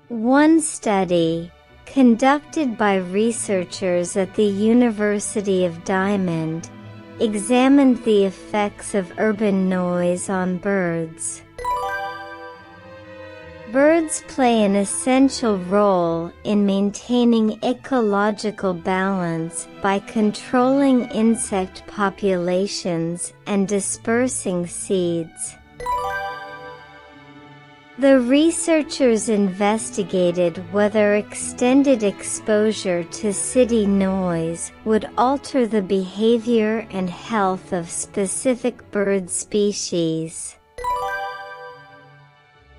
One study, conducted by researchers at the University of Diamond, examined the effects of urban noise on birds. Birds play an essential role in maintaining ecological balance by controlling insect populations and dispersing seeds. The researchers investigated whether extended exposure to city noise would alter the behavior and health of specific bird species.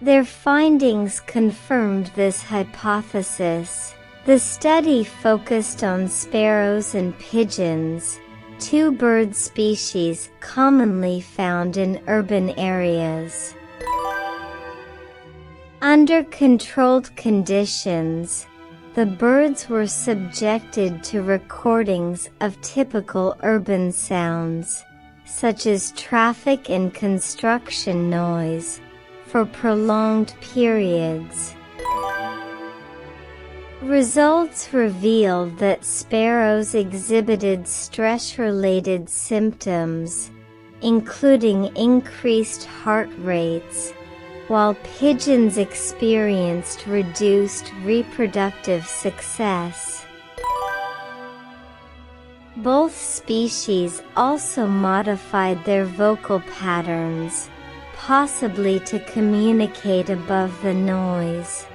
Their findings confirmed this hypothesis. The study focused on sparrows and pigeons, two bird species commonly found in urban areas. Under controlled conditions, the birds were subjected to recordings of typical urban sounds, such as traffic and construction noise, for prolonged periods. Results revealed that sparrows exhibited stress-related symptoms, including increased heart rates, while pigeons experienced reduced reproductive success. Both species also modified their vocal patterns, possibly to communicate above the noise.